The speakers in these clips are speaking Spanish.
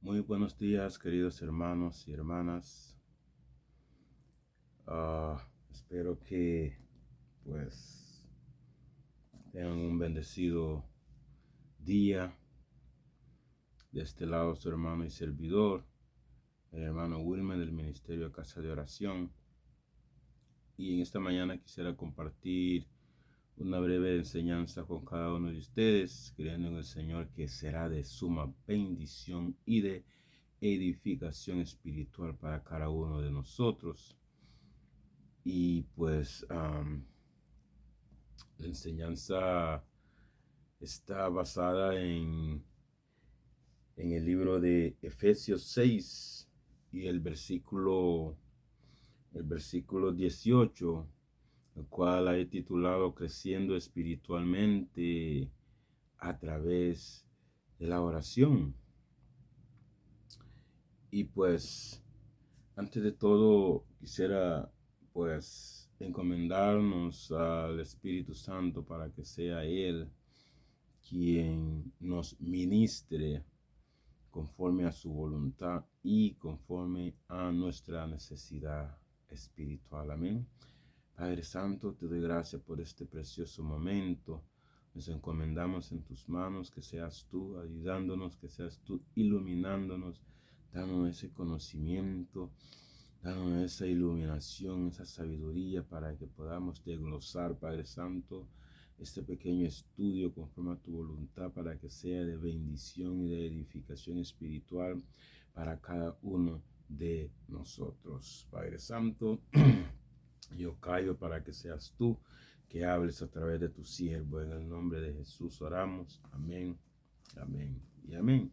Muy buenos días, queridos hermanos y hermanas. Espero que pues tengan un bendecido día. De este lado su hermano y servidor, el hermano Wilmer del Ministerio Casa de Oración. Y en esta mañana quisiera compartir una breve enseñanza con cada uno de ustedes, creyendo en el Señor que será de suma bendición y de edificación espiritual para cada uno de nosotros. Y pues la enseñanza está basada en el libro de Efesios 6 y el versículo 18, el cual he titulado Creciendo espiritualmente a través de la oración. Y pues antes de todo quisiera pues encomendarnos al Espíritu Santo para que sea Él quien nos ministre conforme a su voluntad y conforme a nuestra necesidad espiritual. Amén. Padre Santo, te doy gracias por este precioso momento. Nos encomendamos en tus manos, que seas tú ayudándonos, que seas tú iluminándonos, dándonos ese conocimiento, dándonos esa iluminación, esa sabiduría para que podamos desglosar, Padre Santo, este pequeño estudio conforme a tu voluntad para que sea de bendición y de edificación espiritual para cada uno de nosotros. Padre Santo, yo callo para que seas tú que hables a través de tu siervo. En el nombre de Jesús oramos. Amén, amén y amén.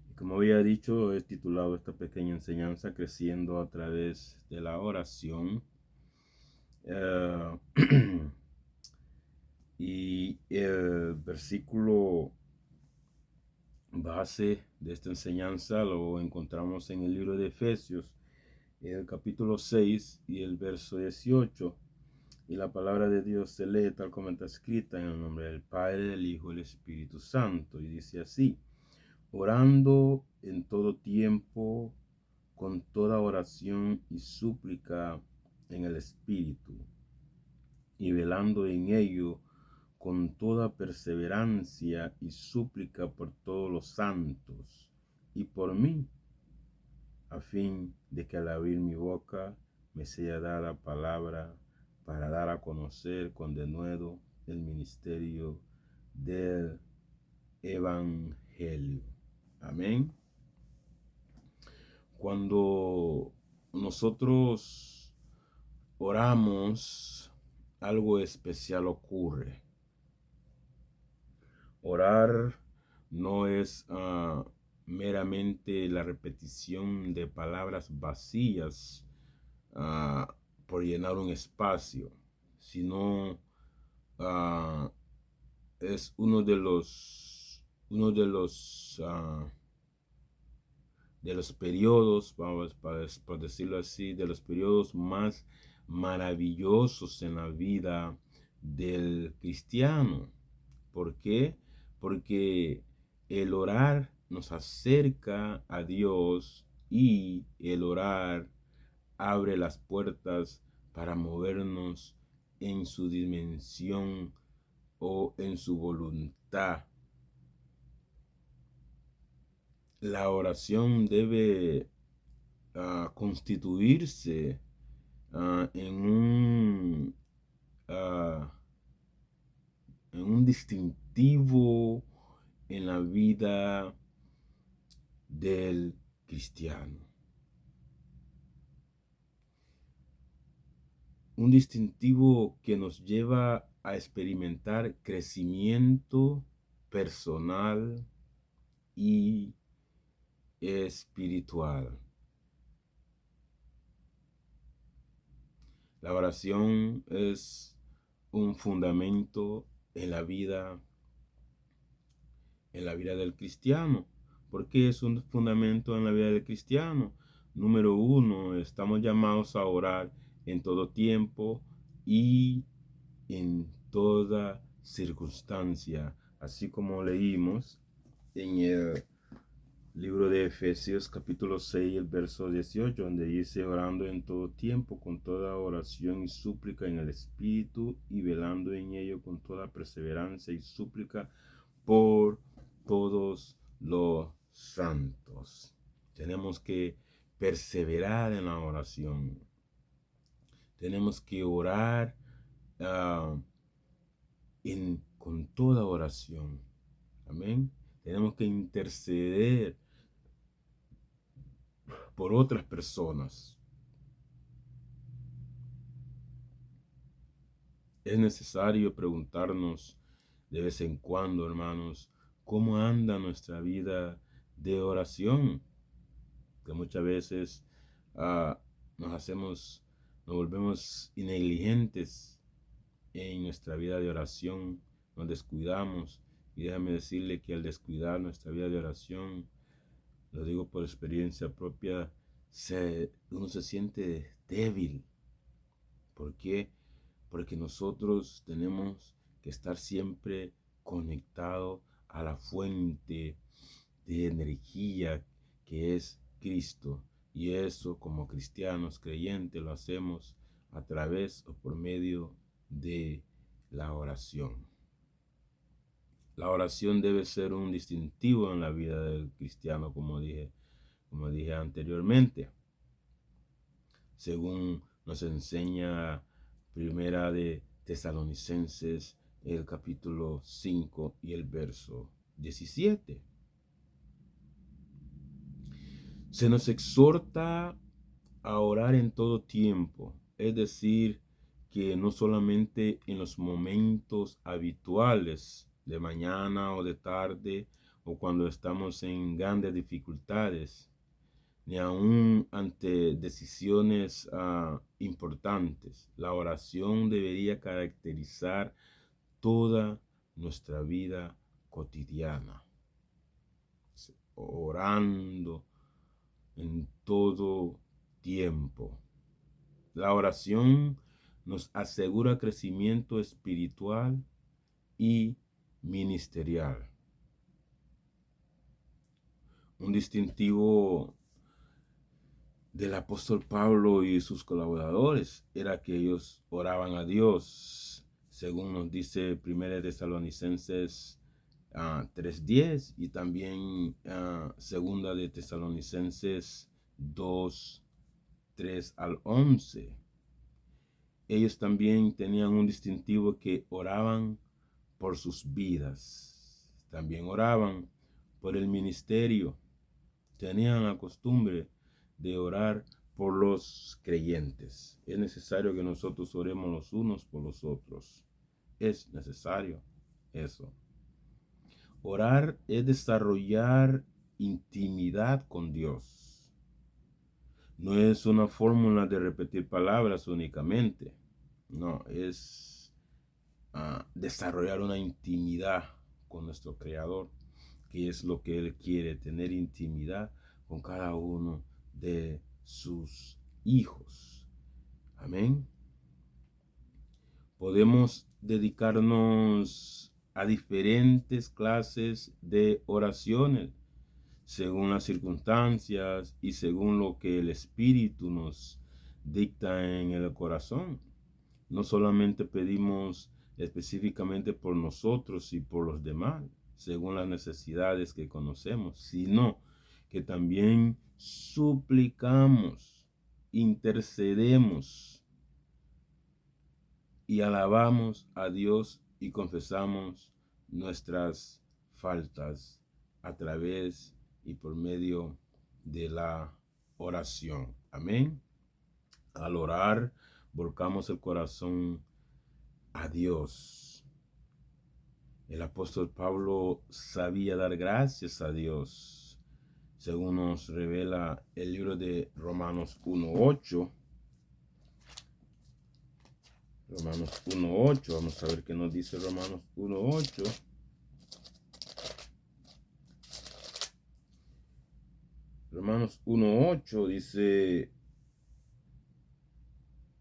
Y como había dicho, he titulado esta pequeña enseñanza Creciendo a través de la oración. Y el versículo base de esta enseñanza lo encontramos en el libro de Efesios, el capítulo 6 y el verso 18. Y la palabra de Dios se lee tal como está escrita en el nombre del Padre, del Hijo y del Espíritu Santo. Y dice así: orando en todo tiempo, con toda oración y súplica en el Espíritu, y velando en ello con toda perseverancia y súplica por todos los santos y por mí, a fin de que al abrir mi boca me sea dada palabra para dar a conocer con denuedo el ministerio del Evangelio. Amén. Cuando nosotros oramos, algo especial ocurre. Orar no es meramente la repetición de palabras vacías por llenar un espacio, sino es uno de los periodos, vamos, por decirlo así, de los periodos más maravillosos en la vida del cristiano. ¿Por qué? Porque el orar nos acerca a Dios y el orar abre las puertas para movernos en su dimensión o en su voluntad. La oración debe constituirse uh, en un distintivo en la vida del cristiano. Un distintivo que nos lleva a experimentar crecimiento personal y espiritual. La oración es un fundamento en la vida del cristiano. ¿Por qué es un fundamento en la vida del cristiano? Número uno, estamos llamados a orar en todo tiempo y en toda circunstancia, así como leímos en el libro de Efesios capítulo 6, el verso 18, donde dice: orando en todo tiempo, con toda oración y súplica en el Espíritu, y velando en ello con toda perseverancia y súplica por todos los santos. Tenemos que perseverar en la oración. Tenemos que orar con toda oración. Amén. Tenemos que interceder por otras personas. Es necesario preguntarnos de vez en cuando, hermanos, cómo anda nuestra vida de oración. Que muchas veces nos volvemos negligentes en nuestra vida de oración, nos descuidamos. Y déjame decirle que al descuidar nuestra vida de oración, lo digo por experiencia propia, uno se siente débil. ¿Por qué? Porque nosotros tenemos que estar siempre conectados a la fuente de energía que es Cristo. Y eso, como cristianos creyentes, lo hacemos a través o por medio de la oración. La oración debe ser un distintivo en la vida del cristiano, como dije anteriormente, según nos enseña Primera de Tesalonicenses, el capítulo 5 y el verso 17. Se nos exhorta a orar en todo tiempo, es decir, que no solamente en los momentos habituales de mañana o de tarde o cuando estamos en grandes dificultades, ni aún ante decisiones importantes. La oración debería caracterizar toda nuestra vida cotidiana, orando en todo tiempo. La oración nos asegura crecimiento espiritual y ministerial. Un distintivo del apóstol Pablo y sus colaboradores era que ellos oraban a Dios, según nos dice 1 Tesalonicenses 3:10 y también 2 de Tesalonicenses 2:3 al 11. Ellos también tenían un distintivo que oraban por sus vidas. También oraban por el ministerio. Tenían la costumbre de orar por los creyentes. Es necesario que nosotros oremos los unos por los otros. Es necesario eso. Orar es desarrollar intimidad con Dios. No es una fórmula de repetir palabras únicamente. No, es desarrollar una intimidad con nuestro Creador, que es lo que Él quiere, tener intimidad con cada uno de sus hijos. Amén. Podemos dedicarnos a diferentes clases de oraciones según las circunstancias y según lo que el Espíritu nos dicta en el corazón. No solamente pedimos específicamente por nosotros y por los demás, según las necesidades que conocemos, sino que también suplicamos, intercedemos y alabamos a Dios y confesamos nuestras faltas a través y por medio de la oración. Amén. Al orar, volcamos el corazón a Dios. El apóstol Pablo sabía dar gracias a Dios, según nos revela el libro de Romanos 1:8. Romanos 1:8, vamos a ver qué nos dice Romanos 1:8. Romanos 1:8 dice: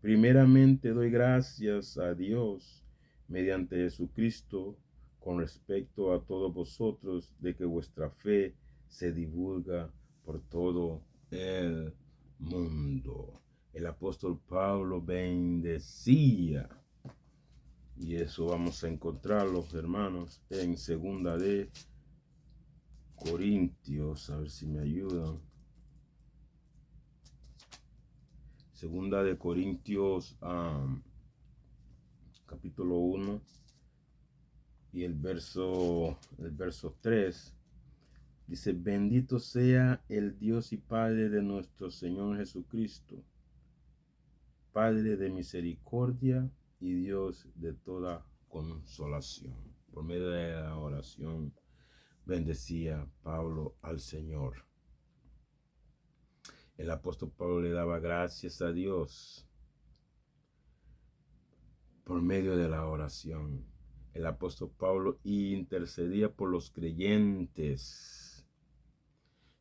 primeramente doy gracias a Dios mediante Jesucristo con respecto a todos vosotros, de que vuestra fe se divulga por todo el mundo. El apóstol Pablo bendecía, y eso vamos a encontrarlo, hermanos, en segunda de Corintios, a ver si me ayudan. Segunda de Corintios, capítulo 1 y el verso 3. Dice: bendito sea el Dios y Padre de nuestro Señor Jesucristo, Padre de misericordia y Dios de toda consolación. Por medio de la oración bendecía Pablo al Señor. El apóstol Pablo le daba gracias a Dios por medio de la oración. El apóstol Pablo intercedía por los creyentes,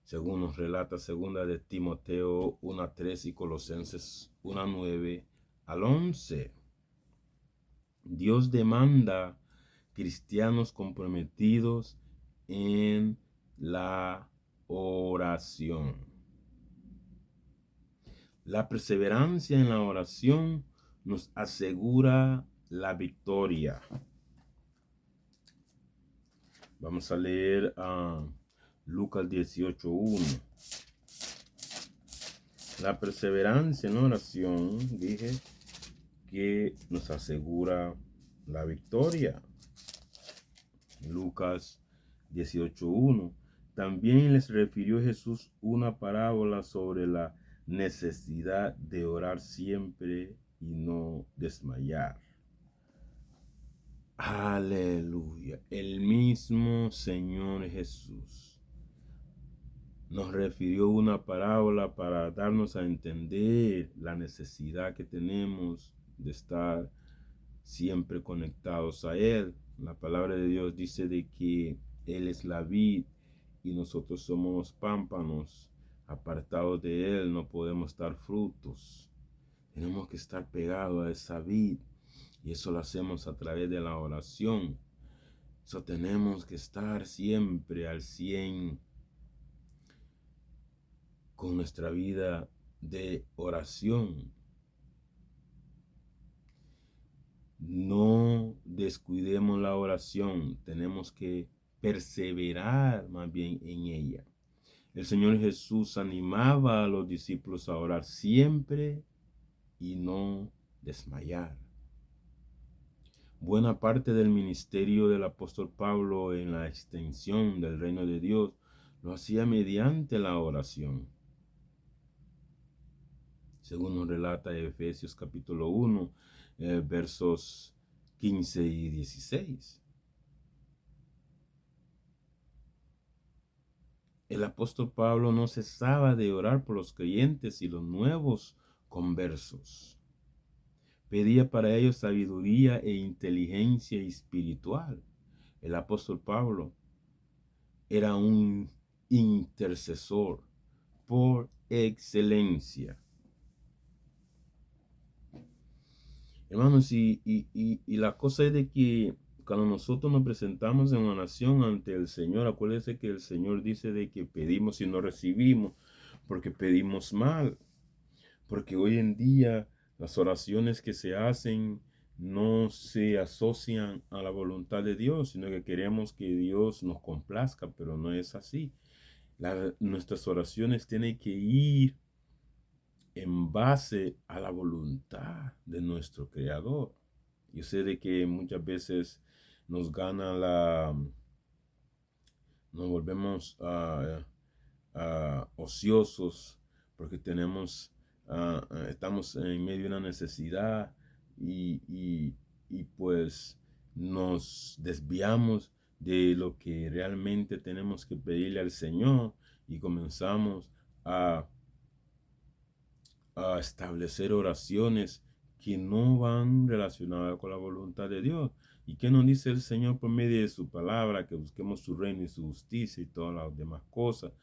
según nos relata segunda de Timoteo 1:3 y Colosenses 1:9 al 11. Dios demanda cristianos comprometidos en la oración. La perseverancia en la oración nos asegura la victoria. Vamos a leer a Lucas 18:1. La perseverancia en la oración, dije, que nos asegura la victoria. Lucas 18:1. También les refirió Jesús una parábola sobre la necesidad de orar siempre y no desmayar. Aleluya. El mismo Señor Jesús nos refirió una parábola para darnos a entender la necesidad que tenemos de estar siempre conectados a Él. La palabra de Dios dice de que Él es la vid y nosotros somos los pámpanos. Apartados de Él no podemos dar frutos. Tenemos que estar pegados a esa vid, y eso lo hacemos a través de la oración. Eso tenemos que estar siempre al 100 con nuestra vida de oración. No descuidemos la oración, tenemos que perseverar más bien en ella. El Señor Jesús animaba a los discípulos a orar siempre y no desmayar. Buena parte del ministerio del apóstol Pablo en la extensión del reino de Dios lo hacía mediante la oración. Según nos relata Efesios capítulo 1, versos 15 y 16. El apóstol Pablo no cesaba de orar por los creyentes y los nuevos conversos. Pedía para ellos sabiduría e inteligencia espiritual. El apóstol Pablo era un intercesor por excelencia. Hermanos, y la cosa es de que cuando nosotros nos presentamos en oración ante el Señor, acuérdense que el Señor dice de que pedimos y no recibimos porque pedimos mal. Porque hoy en día las oraciones que se hacen no se asocian a la voluntad de Dios, sino que queremos que Dios nos complazca, pero no es así. Nuestras oraciones tienen que ir en base a la voluntad de nuestro Creador. Yo sé de que muchas veces nos volvemos ociosos porque estamos en medio de una necesidad y pues nos desviamos de lo que realmente tenemos que pedirle al Señor y comenzamos a establecer oraciones que no van relacionadas con la voluntad de Dios. ¿Y qué nos dice el Señor por medio de su palabra? Que busquemos su reino y su justicia y todas las demás cosas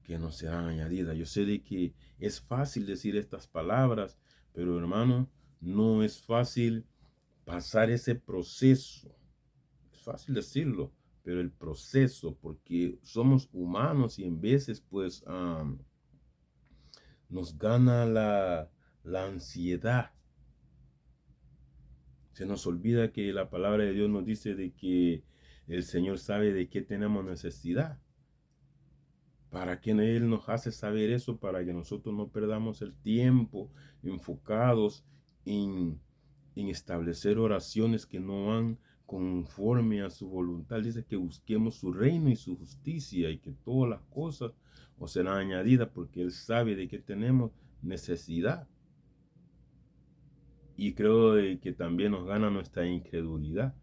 que nos serán añadidas. Yo sé de que es fácil decir estas palabras, pero hermano, no es fácil pasar ese proceso. Es fácil decirlo, pero el proceso, porque somos humanos y en veces pues nos gana la ansiedad. Se nos olvida que la palabra de Dios nos dice de que el Señor sabe de qué tenemos necesidad. ¿Para que Él nos hace saber eso? Para que nosotros no perdamos el tiempo enfocados en establecer oraciones que no van conforme a su voluntad. Dice que busquemos su reino y su justicia y que todas las cosas os serán añadidas porque Él sabe de qué tenemos necesidad. Y creo que también nos gana nuestra incredulidad.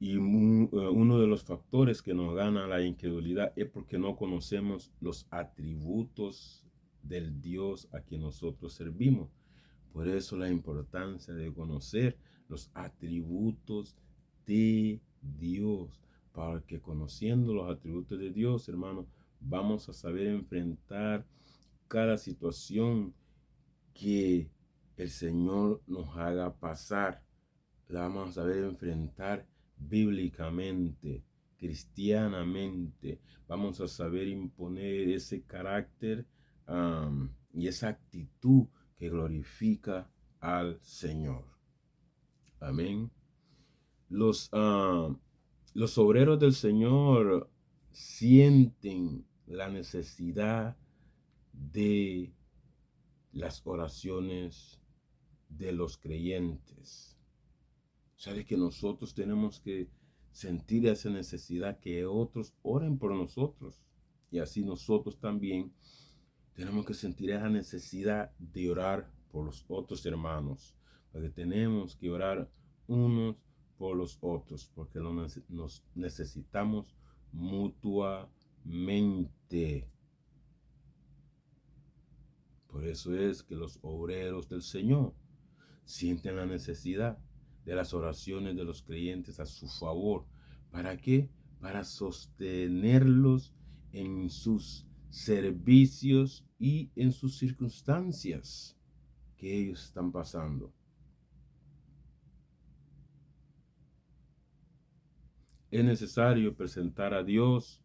Y uno de los factores que nos gana la incredulidad es porque no conocemos los atributos del Dios a quien nosotros servimos. Por eso la importancia de conocer los atributos de Dios. Para que conociendo los atributos de Dios, hermano, vamos a saber enfrentar cada situación que el Señor nos haga pasar. La vamos a saber enfrentar bíblicamente, cristianamente. Vamos a saber imponer ese carácter y esa actitud que glorifica al Señor. Amén. Los obreros del Señor sienten la necesidad de las oraciones de los creyentes. Sabe que nosotros tenemos que sentir esa necesidad que otros oren por nosotros. Y así nosotros también tenemos que sentir esa necesidad de orar por los otros hermanos. Porque tenemos que orar unos por los otros. Porque nos necesitamos mutuamente. Por eso es que los obreros del Señor sienten la necesidad de las oraciones de los creyentes a su favor. ¿Para qué? Para sostenerlos en sus servicios y en sus circunstancias que ellos están pasando. Es necesario presentar a Dios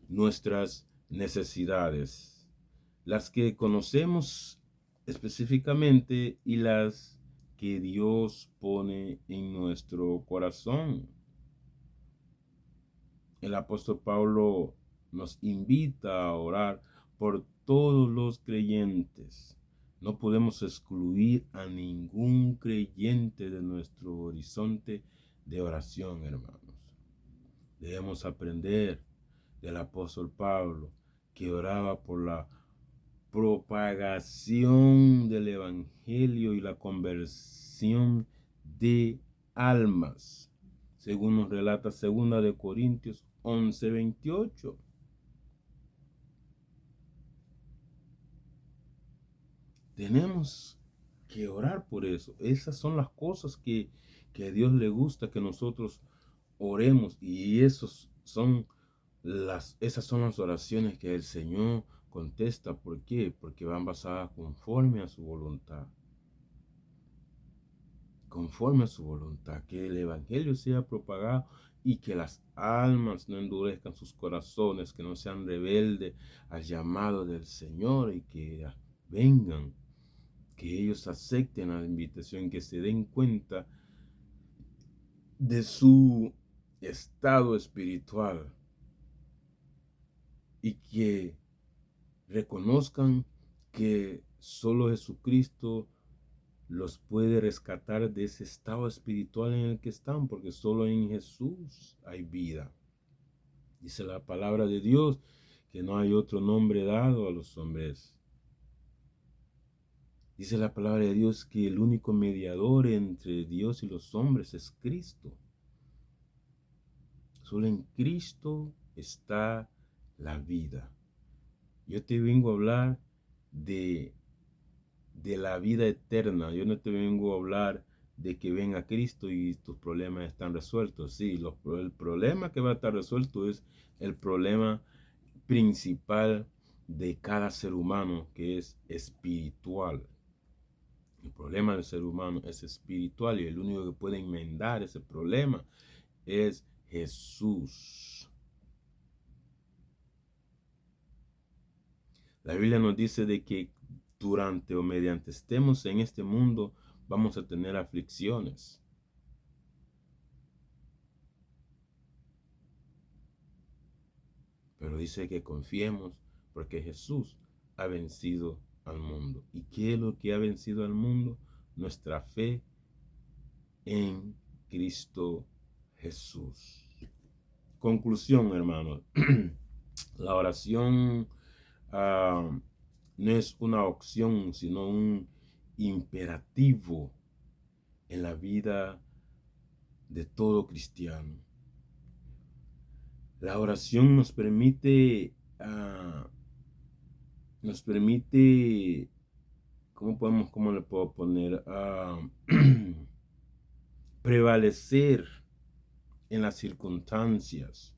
nuestras necesidades, las que conocemos específicamente y las que Dios pone en nuestro corazón. El apóstol Pablo nos invita a orar por todos los creyentes. No podemos excluir a ningún creyente de nuestro horizonte de oración, hermanos. Debemos aprender del apóstol Pablo, que oraba por la propagación del evangelio y la conversión de almas, según nos relata 2 de Corintios 11:28. Tenemos que orar por eso. Esas son las cosas que a Dios le gusta que nosotros oremos, y esas son las oraciones que el Señor contesta. ¿Por qué? Porque van basadas conforme a su voluntad. Conforme a su voluntad, que el evangelio sea propagado y que las almas no endurezcan sus corazones, que no sean rebeldes al llamado del Señor y que vengan, que ellos acepten la invitación, que se den cuenta de su estado espiritual y que reconozcan que solo Jesucristo los puede rescatar de ese estado espiritual en el que están, porque solo en Jesús hay vida. Dice la palabra de Dios que no hay otro nombre dado a los hombres. Dice la palabra de Dios que el único mediador entre Dios y los hombres es Cristo. Solo en Cristo está la vida. Yo te vengo a hablar de la vida eterna. Yo no te vengo a hablar de que venga Cristo y tus problemas están resueltos. Sí, el problema que va a estar resuelto es el problema principal de cada ser humano, que es espiritual. El problema del ser humano es espiritual y el único que puede enmendar ese problema es Jesús. La Biblia nos dice de que durante o mediante estemos en este mundo vamos a tener aflicciones. Pero dice que confiemos porque Jesús ha vencido al mundo. ¿Y qué es lo que ha vencido al mundo? Nuestra fe en Cristo Jesús. Conclusión, hermanos. La oración no es una opción, sino un imperativo en la vida de todo cristiano. La oración nos permite, ¿cómo le puedo poner? Prevalecer en las circunstancias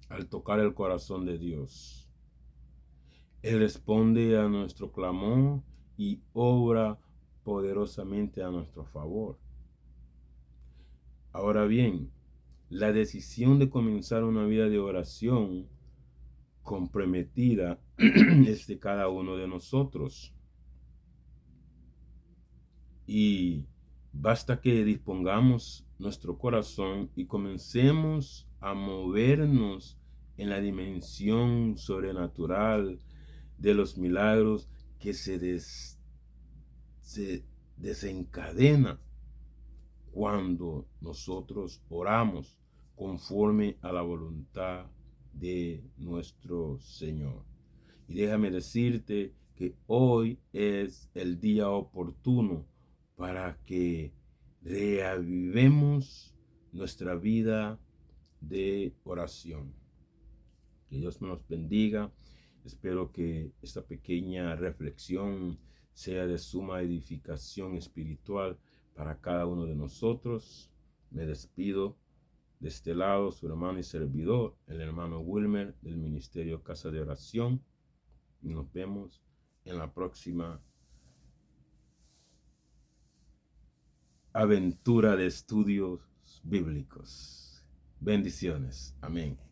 al tocar el corazón de Dios. Él responde a nuestro clamor y obra poderosamente a nuestro favor. Ahora bien, la decisión de comenzar una vida de oración comprometida es de cada uno de nosotros. Y basta que dispongamos nuestro corazón y comencemos a movernos en la dimensión sobrenatural de los milagros que se desencadena cuando nosotros oramos conforme a la voluntad de nuestro Señor. Y déjame decirte que hoy es el día oportuno para que reavivemos nuestra vida de oración. Que Dios nos bendiga. Espero que esta pequeña reflexión sea de suma edificación espiritual para cada uno de nosotros. Me despido de este lado, su hermano y servidor, el hermano Wilmer del Ministerio Casa de Oración. Y nos vemos en la próxima aventura de estudios bíblicos. Bendiciones. Amén.